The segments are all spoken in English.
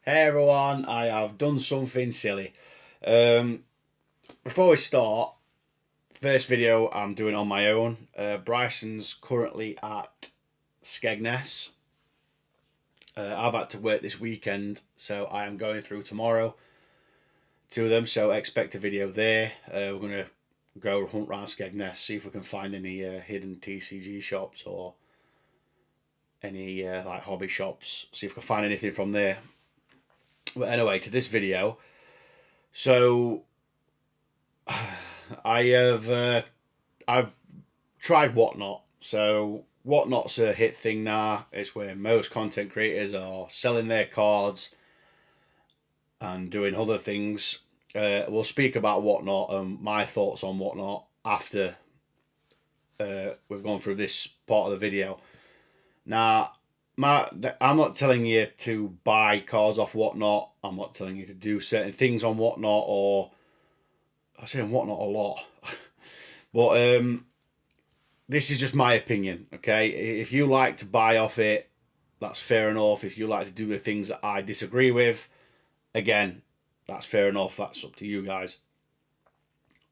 Hey everyone, I have done something silly. Um, Before we start, first video I'm doing on my own. Bryson's currently at Skegness. I've had to work this weekend, so I am going through tomorrow to them. So expect a video there. We're gonna go hunt around Skegness, see if we can find any hidden TCG shops or any like hobby shops. See if we can find anything from there. But anyway, to this video. So I've tried Whatnot. So Whatnot's a hit thing now. It's where most content creators are selling their cards and doing other things. We'll speak about Whatnot and my thoughts on Whatnot after we've gone through this part of the video. Now, I'm not telling you to buy cards off Whatnot. I'm not telling you to do certain things on Whatnot, or I say on Whatnot a lot. But this is just my opinion, okay? If you like to buy off it, that's fair enough. If you like to do the things that I disagree with, again, that's fair enough. That's up to you guys.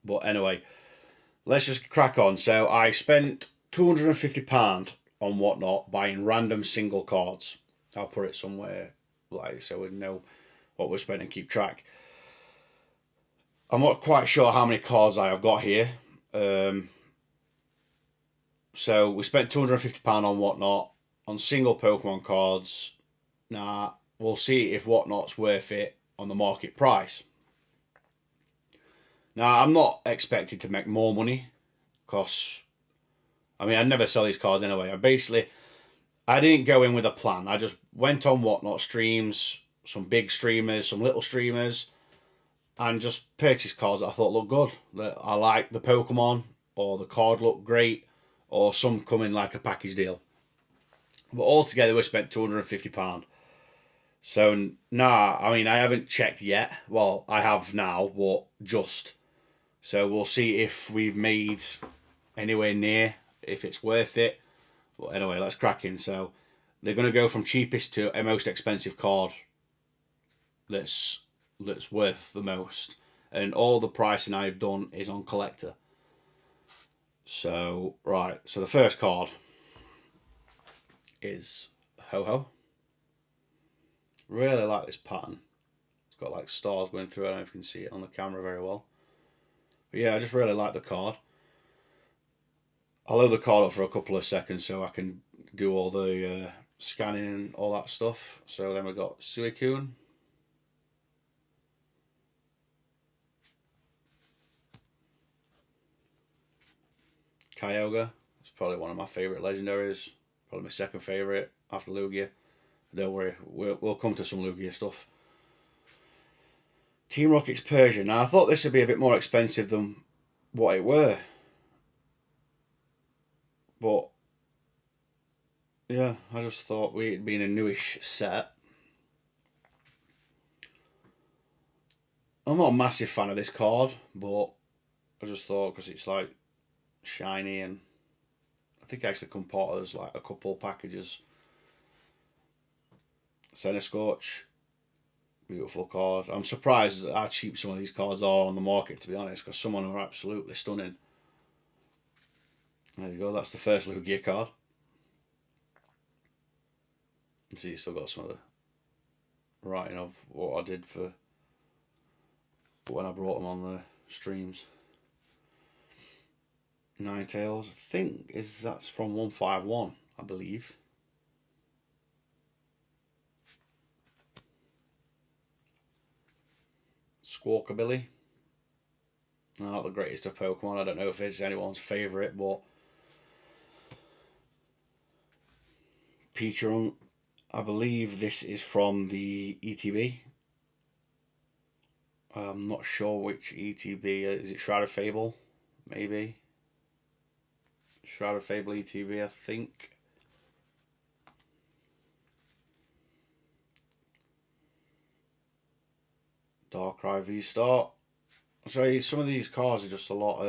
But anyway, let's just crack on. So I spent £250 on Whatnot buying random single cards. I'll put it somewhere like so we know what we're spending and keep track. I'm not quite sure how many cards I have got here. So we spent £250 on Whatnot on single Pokemon cards. Now we'll see if Whatnot's worth it on the market price. Now I'm not expected to make more money because I never sell these cards anyway. I didn't go in with a plan. I just went on Whatnot streams, some big streamers, some little streamers, and just purchased cards that I thought looked good. That I like the Pokemon or the card looked great or some come in like a package deal. But altogether we spent £250. So nah, I haven't checked yet. Well, I have now, but just. So we'll see if we've made anywhere near, if it's worth it. But anyway, let's crack in. So they're going to go from cheapest to a most expensive card that's worth the most. And all the pricing I've done is on collector. So, right. So the first card is Ho-Ho. Really like this pattern. It's got like stars going through it. I don't know if you can see it on the camera very well. But yeah, I just really like the card. I'll load the card up for a couple of seconds so I can do all the scanning and all that stuff. So then we've got Suicune. Kyogre. It's probably one of my favourite legendaries. Probably my second favourite after Lugia. Don't worry, we'll come to some Lugia stuff. Team Rocket's Persian. Now I thought this would be a bit more expensive than what it were. But yeah, I just thought we'd been a newish set. I'm not a massive fan of this card, but I just thought because it's like shiny and I think it actually come part as like a couple packages. Scorch, beautiful card. I'm surprised at how cheap some of these cards are on the market, to be honest, because some of them are absolutely stunning. There you go, that's the first Lugia card. See, you still got some of the writing of what I did for when I brought them on the streams. Ninetales, I think that's from 151, I believe. Squawkabilly. Not the greatest of Pokemon. I don't know if it's anyone's favourite, but Peachron, I believe this is from the ETB. I'm not sure which ETB. Is it Shroud of Fable? Maybe. Shroud of Fable ETB, I think. Darkrai V-Star. So some of these cars are just a lot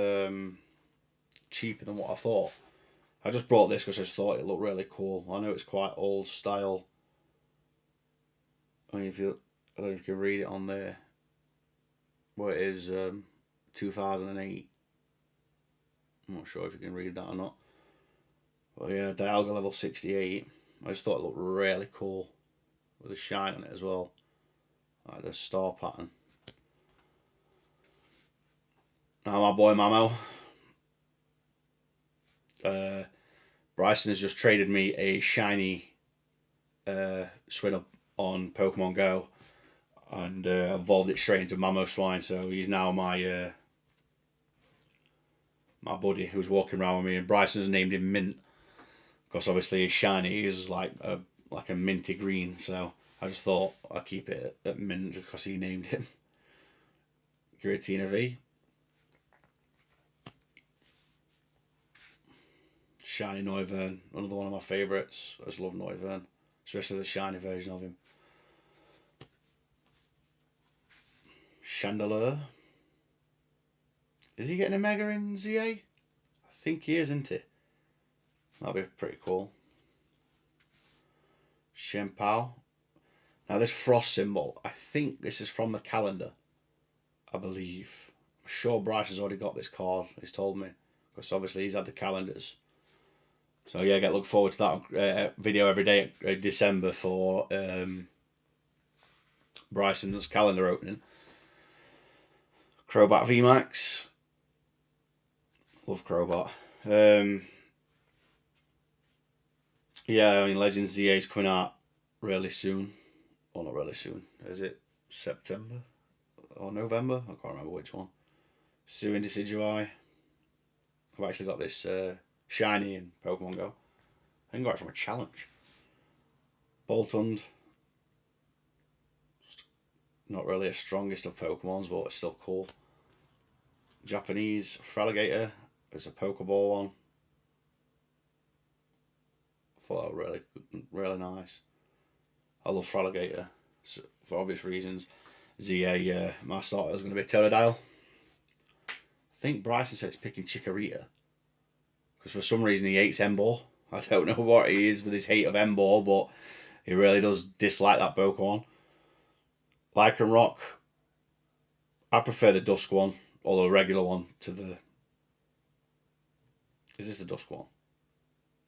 cheaper than what I thought. I just brought this because I just thought it looked really cool. I know it's quite old style. I mean, if you I don't know if you can read it on there. Well, it is 2008. I'm not sure if you can read that or not. But yeah, Dialga level 68. I just thought it looked really cool with a shine on it as well. Like the star pattern. Now my boy Mamo. Bryson has just traded me a shiny Swinub on Pokemon Go and evolved it straight into Mamo Swine, so he's now my my buddy who's walking around with me, and Bryson's named him Mint because obviously his shiny is like a minty green, so I just thought I'd keep it at Mint just because he named him. Giratina V. Shiny Noivern, another one of my favourites. I just love Noivern, especially the shiny version of him. Chandelier. Is he getting a Mega in ZA? I think he is, isn't he? That'll be pretty cool. Shenpao. Now this frost symbol, I think this is from the calendar. I believe. I'm sure Bryce has already got this card, he's told me. Because obviously he's had the calendars. So yeah, look forward to that video every day at December for Bryson's calendar opening. Crobat VMAX. Love Crobat. Yeah, I mean Legends ZA is coming out really soon. Well, not really soon. Is it September or November? I can't remember which one. Soon Decidueye. I've actually got this shiny in Pokemon Go. I think I got it from a challenge. Boltund. Not really the strongest of Pokemons, but it's still cool. Japanese Fraligator. It's a Pokeball one. I thought that was really nice. I love Fraligator for obvious reasons. ZA, my starter is going to be Totodile. I think Bryson said he's picking Chikorita. Because for some reason he hates Emboar. I don't know what he is with his hate of Emboar, but he really does dislike that Pokemon. Lycanroc. I prefer the Dusk one, or the regular one, to the... Is this the Dusk one?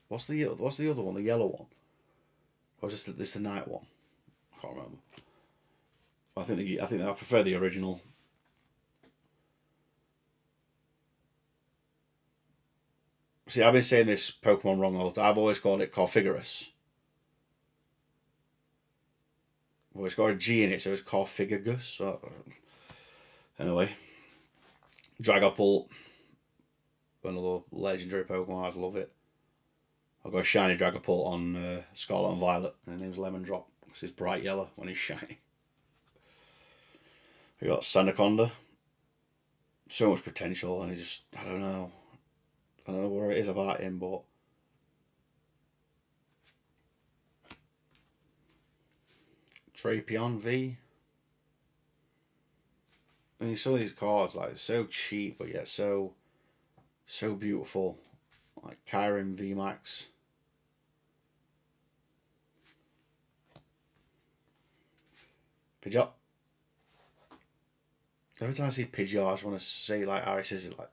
What's the other one? The yellow one? Or is this the night one? I can't remember. I think I prefer the original. See, I've been saying this Pokemon wrong all the time. I've always called it Corfigurus. Well, it's got a G in it, so it's Corfigurus. So, anyway, Dragapult, another legendary Pokemon. I love it. I've got a shiny Dragapult on Scarlet and Violet, and his name's Lemon Drop because he's bright yellow when he's shiny. We got Sandaconda. So much potential, and I don't know what it is about him, but Trapeon V. I mean, some of these cards, like, so cheap, but yet so beautiful. Like Kyurem VMAX. Pidgeot. Every time I see Pidgeot, I just want to say like Harry says it like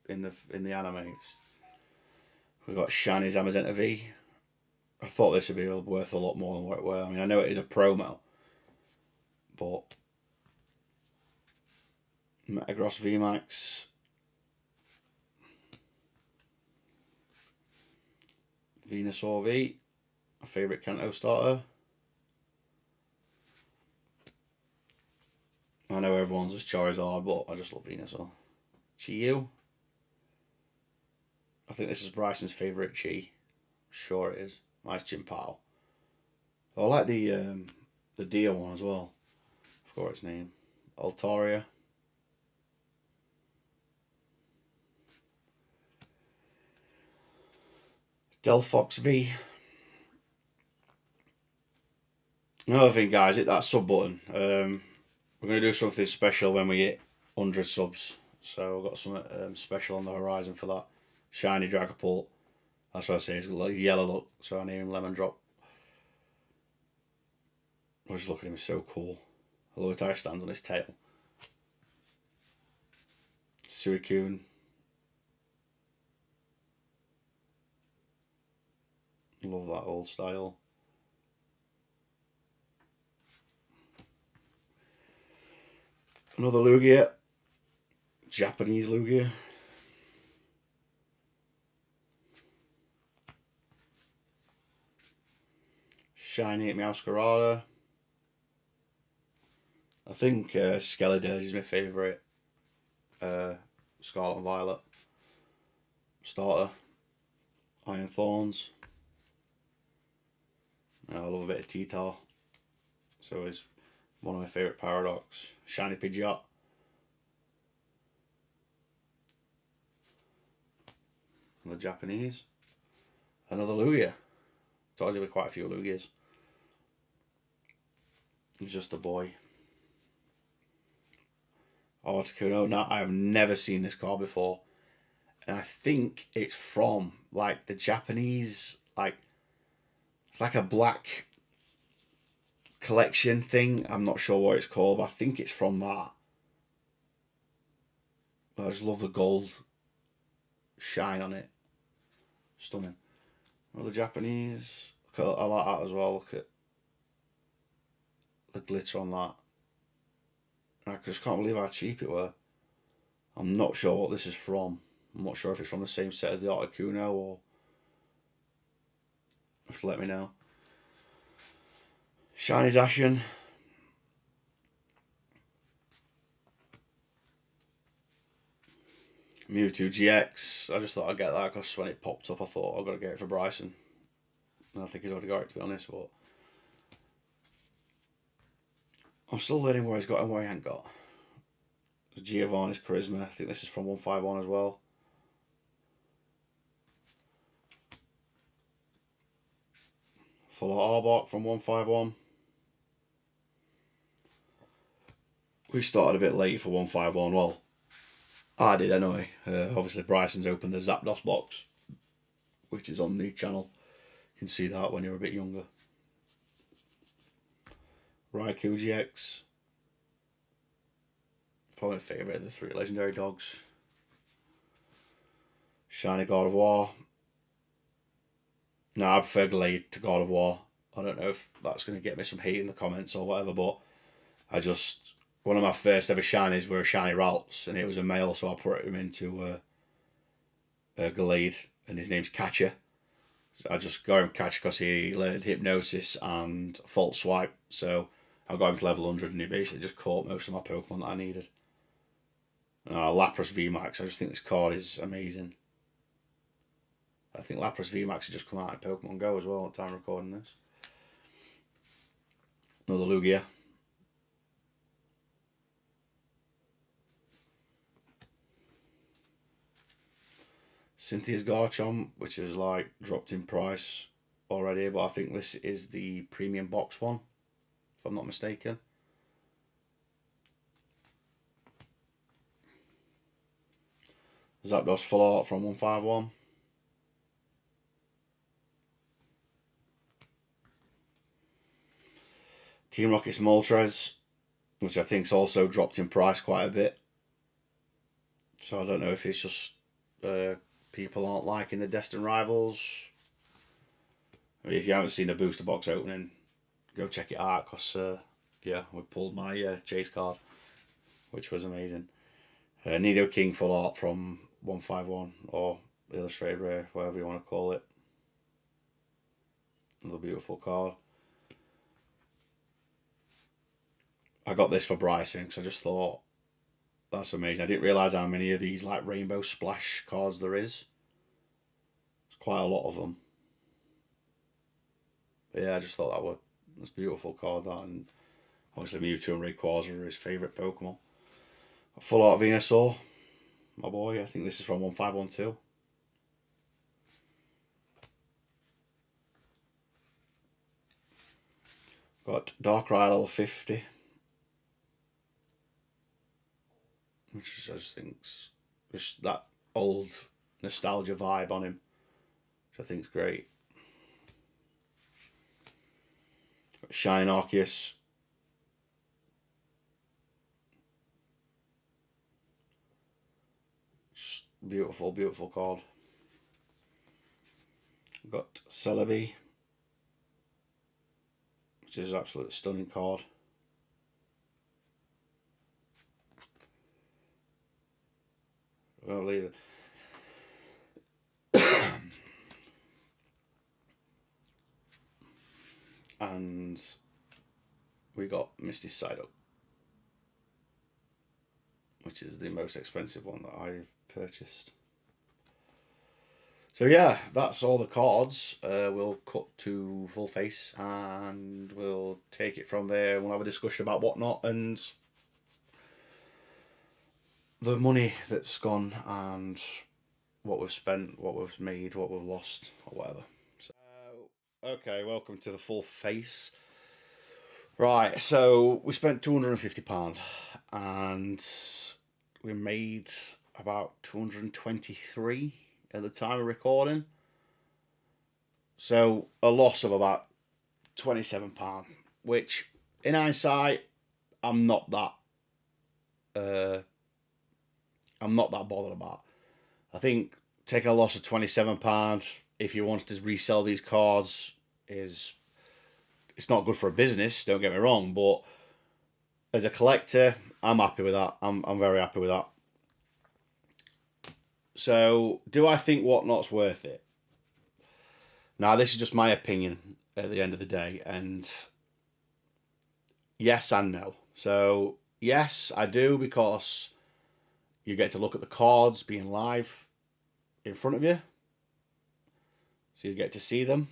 in the animes. We've got Shini's Amazenta V. I thought this would be worth a lot more than what it were. I mean, I know it is a promo, but Metagross VMAX. Venusaur V. My favourite Kanto starter. I know everyone's just Charizard, but I just love Venusaur. Chi-Yu. I think this is Bryson's favourite Chi. Sure it is. Nice Chim-Pao. I like the deer one as well. I forgot its name. Altaria. Delphox V. Another thing, guys, hit that sub button. We're going to do something special when we hit 100 subs. So we've got something special on the horizon for that. Shiny Dragapult. That's what I say. It's got like yellow look, so I name him Lemon Drop. I just look at him, he's so cool. A low tire stands on his tail. Suicune. Love that old style. Another Lugia. Japanese Lugia. Shiny Meowscarada. I think Skeledirge is my favourite Scarlet and Violet starter. Iron Thorns. I love a bit of T-Tar. So it's one of my favourite Paradox. Shiny Pidgeot. The Japanese. Another Lugia. Told you with quite a few Lugias. He's just a boy. Articuno. Now, I have never seen this card before. And I think it's from, like, the Japanese, like, it's like a black collection thing. I'm not sure what it's called, but I think it's from that. I just love the gold shine on it. Stunning. Well, the Japanese, I like that as well. Look at the glitter on that. I just can't believe how cheap it were. I'm not sure what this is from. I'm not sure if it's from the same set as the Articuno or... You have to let me know. Shiny Zacian. Mewtwo GX. I just thought I'd get that because when it popped up I thought I've got to get it for Bryson. And I think he's already got it, to be honest, but... I'm still learning where he's got and where he ain't got. Giovanni's Charisma. I think this is from 151 as well. Full Arbok from 151. We started a bit late for 151. Well, I did anyway. Obviously, Bryson's opened the Zapdos box, which is on the channel. You can see that when you're a bit younger. Raikou GX. Probably my favourite of the three legendary dogs. Shiny God of War. No, I prefer Glade to God of War. I don't know if that's going to get me some hate in the comments or whatever, but I just... One of my first ever shinies were shiny Ralts, and it was a male, so I put him into Glade, and his name's Catcher. So I just got him Catcher because he learned Hypnosis and False Swipe, so I got him to level 100, and he basically just caught most of my Pokemon that I needed. Lapras VMAX, I just think this card is amazing. I think Lapras VMAX has just come out in Pokemon Go as well at the time of recording this. Another Lugia. Cynthia's Garchomp, which is like dropped in price already, but I think this is the premium box one, if I'm not mistaken. Zapdos Full Art from 151. Team Rocket's Moltres, which I think's also dropped in price quite a bit. So I don't know if it's just people aren't liking the Destined Rivals. I mean, if you haven't seen the booster box opening, go check it out because yeah, we pulled my chase card, which was amazing. Nidoking Full Art from 151 or Illustrated Rare, whatever you want to call it. Another beautiful card. I got this for Bryson because I just thought that's amazing. I didn't realise how many of these like Rainbow Splash cards there is. There's quite a lot of them. But yeah, I just thought that's a beautiful card, that, and obviously Mewtwo and Rayquaza are his favourite Pokemon. Full Art Venusaur, my boy. I think this is from 151 too. Got Darkrai level 50. Which I just think's just that old nostalgia vibe on him, which I think's great. Shine Arceus. Beautiful, beautiful card. We've got Celebi, which is an absolute stunning card. I'll leave it. And we got Misty Psyduck, which is the most expensive one that I've purchased. So yeah, that's all the cards. We'll cut to full face and we'll take it from there. We'll have a discussion about whatnot and the money that's gone and what we've spent, what we've made, what we've lost, or whatever. So, okay, welcome to the full face. Right, so we spent £250 and we made about 223 at the time of recording. So a loss of about £27, which in hindsight, I'm not that bothered about. I think taking a loss of £27 if you wanted to resell these cards it's not good for a business, don't get me wrong, but as a collector, I'm happy with that. I'm very happy with that. So, do I think Whatnot's worth it? Now, this is just my opinion at the end of the day, and yes and no. So, yes, I do, because you get to look at the cards being live in front of you. So you get to see them.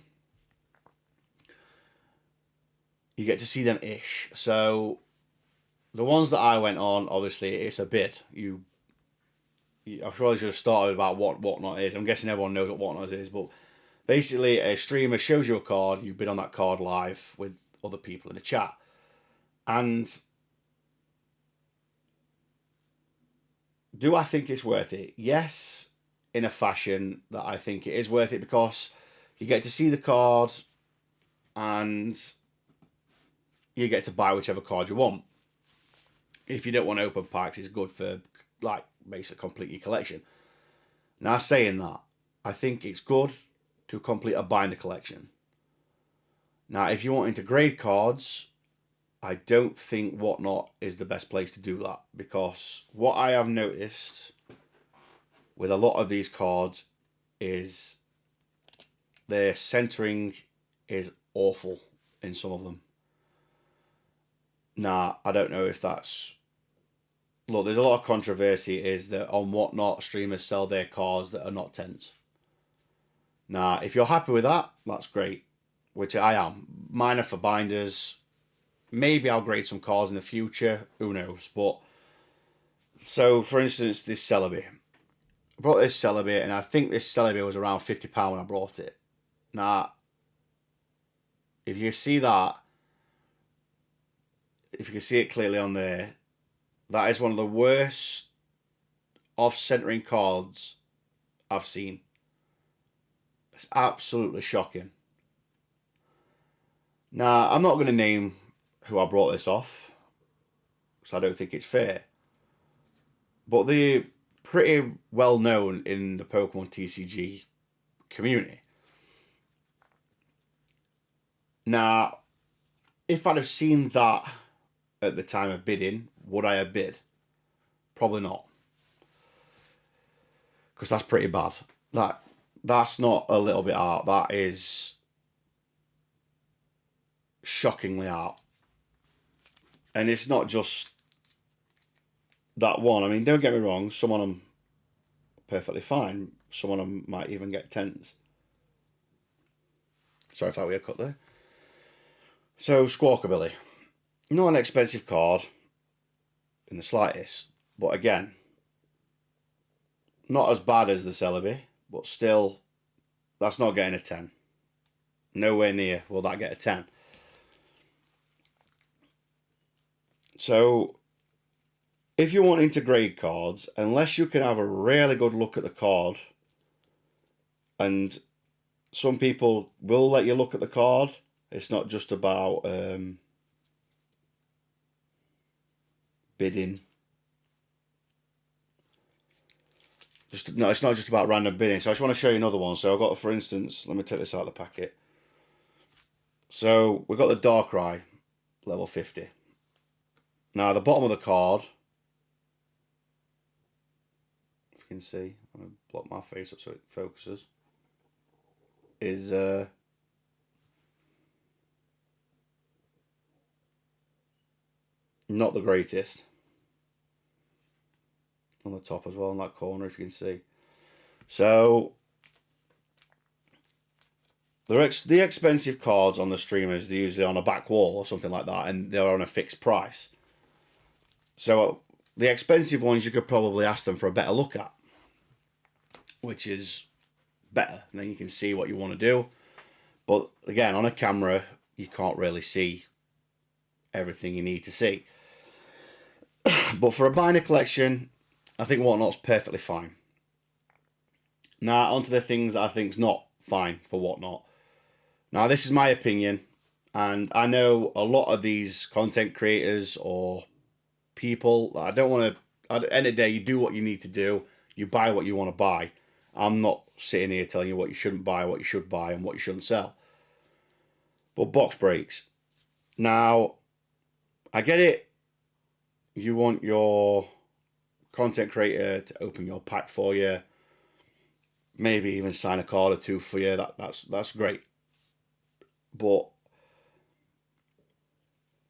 You get to see them ish. So the ones that I went on, obviously, it's a bid. I probably should have started about what Whatnot is. I'm guessing everyone knows what Whatnot is, but basically a streamer shows you a card, you bid on that card live with other people in the chat. And do I think it's worth it? Yes, in a fashion that I think it is worth it, because you get to see the card and you get to buy whichever card you want. If you don't want to open packs, it's good for like basically complete your collection. Now, saying that, I think it's good to complete a binder collection. Now, if you want into grade cards, I don't think Whatnot is the best place to do that, because what I have noticed with a lot of these cards is their centering is awful in some of them. Now, I don't know if that's... Look, there's a lot of controversy is that on Whatnot, streamers sell their cards that are not 10s. Now, if you're happy with that, that's great, which I am. Mine are for binders. Maybe I'll grade some cards in the future, who knows. But so, for instance, this Celebi. I brought this Celebi, and I think this Celebi was around £50 when I brought it. Now, if you see that, if you can see it clearly on there, that is one of the worst off-centering cards I've seen. It's absolutely shocking. Now, I'm not going to name who I brought this off, because I don't think it's fair. But they're pretty well known in the Pokemon TCG community. Now, if I'd have seen that at the time of bidding, would I have bid? Probably not. Because that's pretty bad. That's not a little bit out. That is shockingly out. And it's not just that one. I mean, don't get me wrong, some of them perfectly fine. Some of them might even get 10s. Sorry if I were a cut there. So, Squawkabilly. Not an expensive card in the slightest, but again, not as bad as the Celebi, but still, that's not getting a 10. Nowhere near will that get a 10. So, if you're wanting to grade cards, unless you can have a really good look at the card, and some people will let you look at the card, it's not just about bidding. No, it's not just about random bidding. So I just want to show you another one. So I've got, for instance, let me take this out of the packet. So we've got the Darkrai, level 50. Now the bottom of the card, if you can see, I'm going to block my face up so it focuses, is not the greatest. On the top as well, in that corner, if you can see. So the expensive cards on the streamers, they're usually on a back wall or something like that, and they're on a fixed price. So the expensive ones, you could probably ask them for a better look at, which is better, and then you can see what you want to do. But again, on a camera, you can't really see everything you need to see. But for a binder collection, I think Whatnot's perfectly fine. Now, onto the things I think's not fine for Whatnot. Now, this is my opinion, and I know a lot of these content creators or people, I don't want to, at the end of the day, you do what you need to do. You buy what you want to buy. I'm not sitting here telling you what you shouldn't buy, what you should buy, and what you shouldn't sell. But box breaks. Now, I get it. You want your content creator to open your pack for you, maybe even sign a card or two for you. That's great. But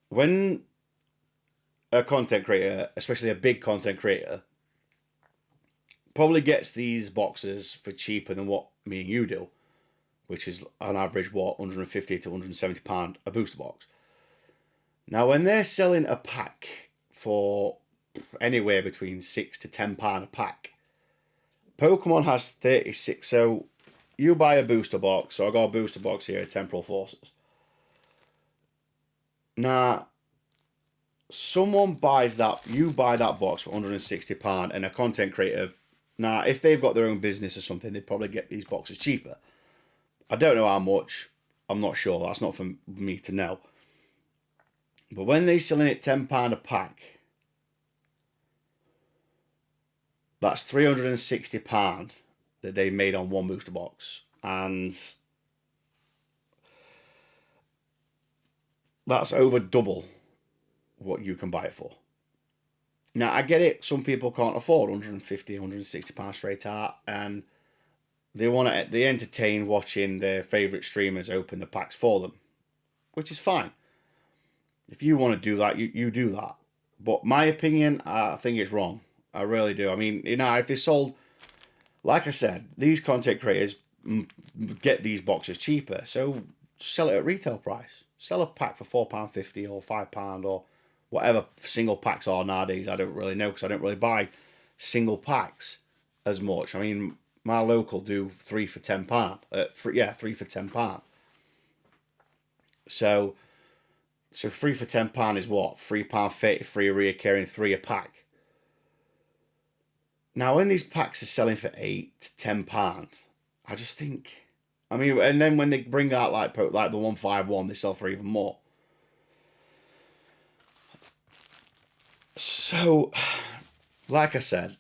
when a content creator, especially a big content creator, probably gets these boxes for cheaper than what me and you do, which is on average what, £150 to £170 a booster box. Now, when they're selling a pack for anywhere between £6 to £10 a pack, Pokemon has 36. So you buy a booster box. So I got a booster box here, Temporal Forces. Now, someone buys that. You buy that box for £160, and a content creator. Now, if they've got their own business or something, they'd probably get these boxes cheaper. I don't know how much. I'm not sure. That's not for me to know. But when they're selling it £10 a pack, that's £360 that they made on one booster box. And that's over double what you can buy it for. Now, I get it. Some people can't afford £150, £160 straight out. And they entertain watching their favourite streamers open the packs for them, which is fine. If you want to do that, you do that. But my opinion, I think it's wrong. I really do. I mean, if they sold, like I said, these content creators get these boxes cheaper. So sell it at retail price. Sell a pack for £4.50 or £5 or whatever single packs are nowadays. I don't really know because I don't really buy single packs as much. I mean, my local do 3 for £10. 3 for £10. So 3 for £10 is what? £3.33 a reoccurring, 3 a pack. Now, when these packs are selling for £8 to £10, I just think, I mean, and then when they bring out like the 151, they sell for even more. So, like I said,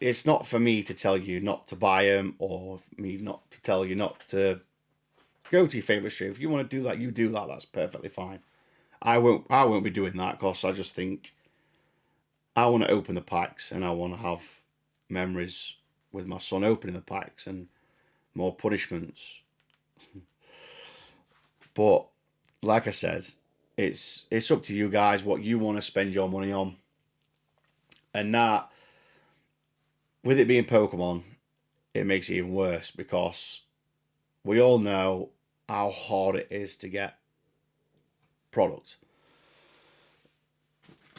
it's not for me to tell you not to buy them, or for me not to tell you not to go to your favourite stream. If you want to do that, you do that. That's perfectly fine. I won't be doing that because I just think I want to open the packs and I want to have memories with my son opening the packs and more punishments. But like I said, it's up to you guys what you want to spend your money on. And that, with it being Pokemon, it makes it even worse because we all know how hard it is to get product.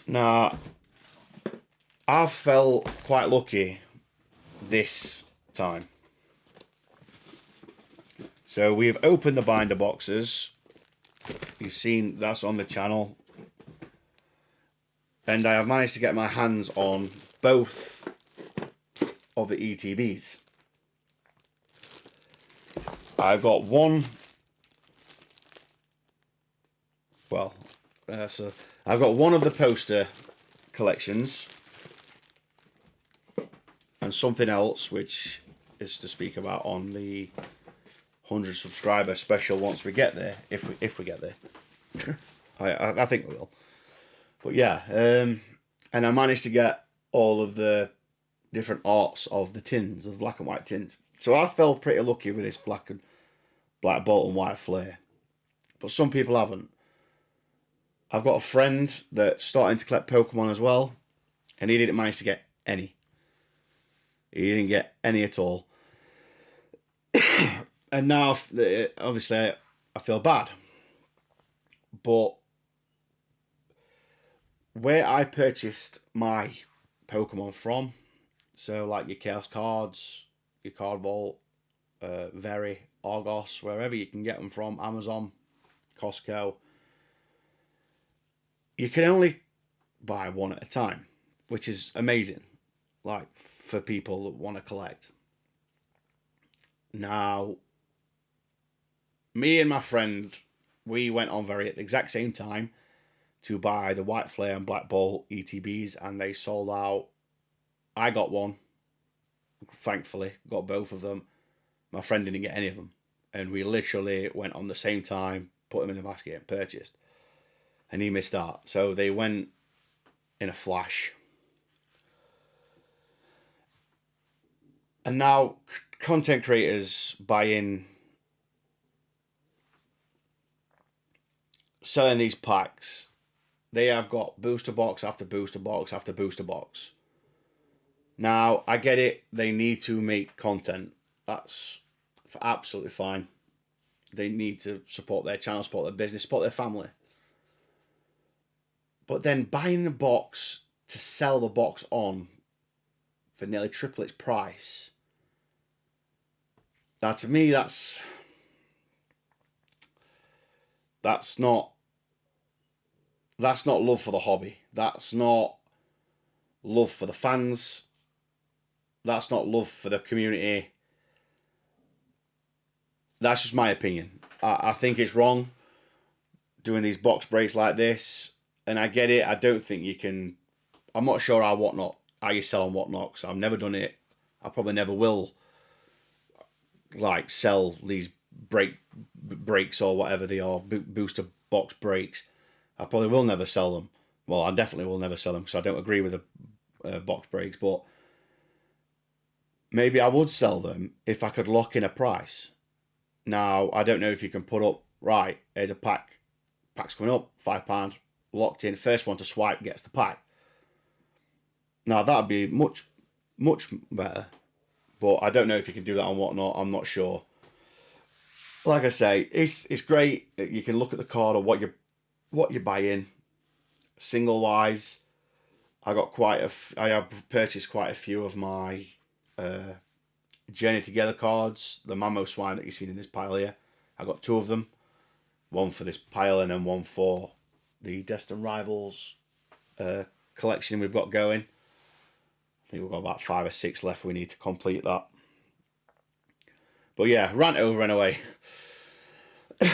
Now, I've felt quite lucky this time. So we've opened the binder boxes. You've seen that's on the channel. And I have managed to get my hands on both of the ETBs. I've got one. Well, so I've got one of the poster collections, and And something else, which is to speak about on the 100 subscriber special once we get there, if we get there. I think we will. But yeah, and I managed to get all of the different arts of the tins, of black and white tins. So I felt pretty lucky with this black bolt and white flare. But some people haven't. I've got a friend that's starting to collect Pokemon as well, and he didn't manage to get any. He didn't get any at all. And now, obviously, I feel bad. But where I purchased my Pokemon from, so like your Chaos cards, your Card Vault, Very, Argos, wherever you can get them from, Amazon, Costco, you can only buy one at a time, which is amazing, like for people that want to collect. Now, me and my friend, we went on Very at the exact same time to buy the White Flare and Black Bolt ETBs, and they sold out. I got one, thankfully, got both of them. My friend didn't get any of them, and we literally went on the same time, put them in the basket and purchased, and he missed out. So they went in a flash. And now content creators buy in, selling these packs. They have got booster box after booster box after booster box. Now, I get it. They need to make content. That's absolutely fine. They need to support their channel, support their business, support their family. But then buying the box to sell the box on for nearly triple its price. Now, to me, that's not love for the hobby. That's not love for the fans. That's not love for the community. That's just my opinion. I think it's wrong doing these box breaks like this. And I get it. I don't think you can. I'm not sure how you sell on Whatnot, because I've never done it. I probably never will, like, sell these breaks or whatever they are, booster box breaks. I probably will never sell them. Well, I definitely will never sell them because I don't agree with the box breaks. But maybe I would sell them if I could lock in a price. Now, I don't know if you can put up, right, here's a pack. Pack's coming up, £5, locked in. First one to swipe gets the pack. Now, that'd be much, much better. But I don't know if you can do that on Whatnot. I'm not sure. Like I say, it's great. You can look at the card or what you're buying. Single wise, I have purchased quite a few of my Journey Together cards. The Mammo Swine that you've seen in this pile here. I got 2 of them. One for this pile and then one for the Destined Rivals collection we've got going. I think we've got about 5 or 6 left. We need to complete that. But yeah, rant over anyway.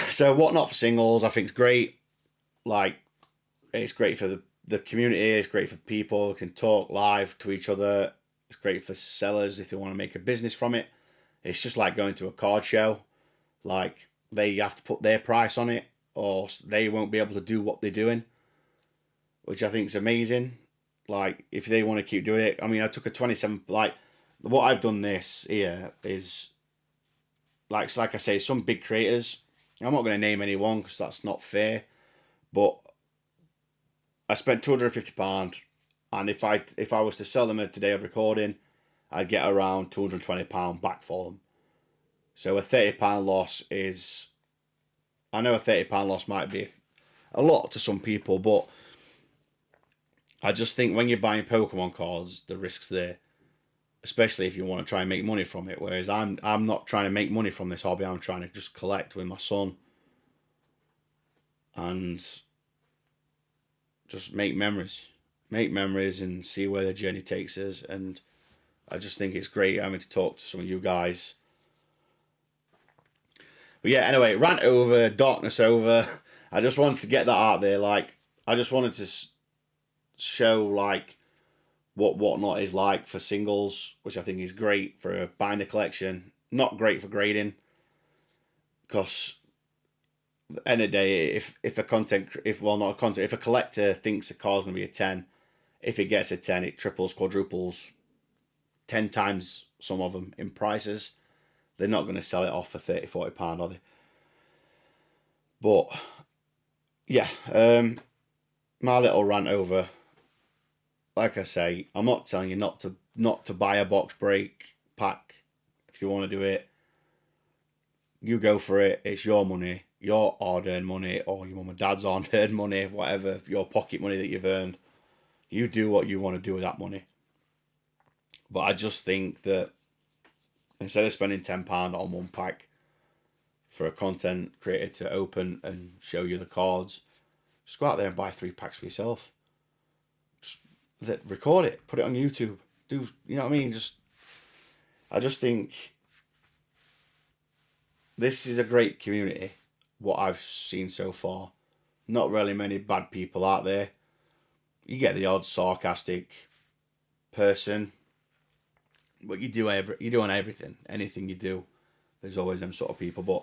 So Whatnot for singles, I think it's great. Like, it's great for the community. It's great for people who can talk live to each other. It's great for sellers if they want to make a business from it. It's just like going to a card show. Like, they have to put their price on it, or they won't be able to do what they're doing, which I think is amazing. Like, if they want to keep doing it. I mean, I took a 27... Like, what I've done this here is... Like I say, some big creators... I'm not going to name anyone because that's not fair. But I spent £250. And if I was to sell them at today of recording, I'd get around £220 back for them. So a £30 loss is... I know a £30 loss might be a lot to some people, but... I just think when you're buying Pokemon cards, the risk's there. Especially if you want to try and make money from it. Whereas I'm not trying to make money from this hobby. I'm trying to just collect with my son. And just make memories. Make memories and see where the journey takes us. And I just think it's great having to talk to some of you guys. But yeah, anyway, rant over, darkness over. I just wanted to get that out there. Like, I just wanted to show, like, what Whatnot is like for singles, which I think is great for a binder collection. Not great for grading, because at the end of the day, if a content, if well not a content, if a collector thinks a card's gonna be a 10, if it gets a 10, it triples, quadruples, 10 times some of them in prices. They're not going to sell it off for £30-40, are they? But yeah, my little rant over. Like I say, I'm not telling you not to buy a box break pack. If you want to do it, you go for it. It's your money, your hard-earned money, or your mum and dad's hard-earned money, whatever, your pocket money that you've earned. You do what you want to do with that money. But I just think that instead of spending £10 on one pack for a content creator to open and show you the cards, just go out there and buy 3 packs for yourself. Just record it, put it on YouTube. Do you know what I mean? I just think this is a great community. What I've seen so far, not really many bad people out there. You get the odd sarcastic person, but you do on everything, anything you do. There's always them sort of people. But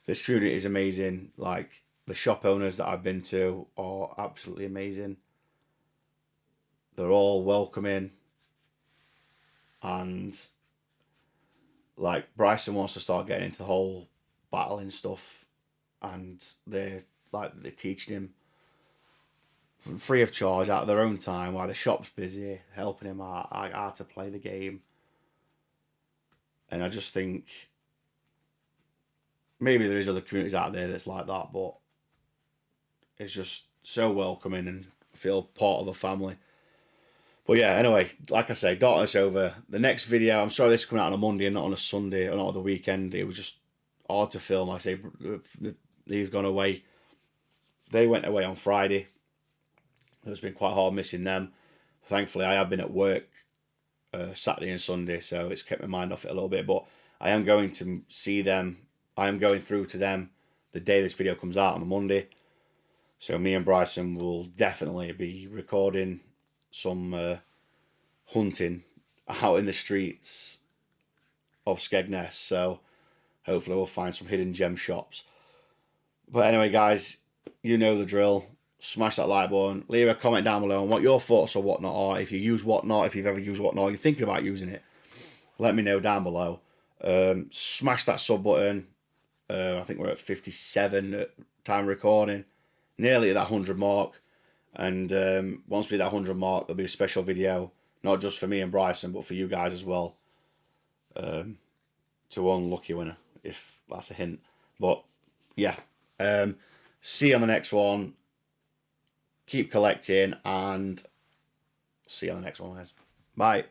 this community is amazing. Like, the shop owners that I've been to are absolutely amazing. They're all welcoming, and like Bryson wants to start getting into the whole battling stuff, and they're teaching him free of charge out of their own time while the shop's busy, helping him out how to play the game. And I just think maybe there is other communities out there that's like that, but it's just so welcoming and feel part of a family. But yeah, anyway, like I say, Darkness over. The next video, I'm sorry this is coming out on a Monday and not on a Sunday or not on the weekend. It was just hard to film. Like I say, he's gone away. They went away on Friday. It's been quite hard missing them. Thankfully, I have been at work Saturday and Sunday, so it's kept my mind off it a little bit. But I am going to see them. I am going through to them the day this video comes out on a Monday. So me and Bryson will definitely be recording some hunting out in the streets of Skegness. So hopefully we'll find some hidden gem shops. But anyway, guys, you know the drill. Smash that like button. Leave a comment down below on what your thoughts on Whatnot are. If you use Whatnot, if you've ever used Whatnot, you're thinking about using it, let me know down below. Smash that sub button. I think we're at 57 at time recording. Nearly at that 100 mark. And once we hit that 100 mark, there'll be a special video, not just for me and Bryson, but for you guys as well, to one lucky winner, if that's a hint. But yeah, see you on the next one. Keep collecting, and see you on the next one, guys. Bye.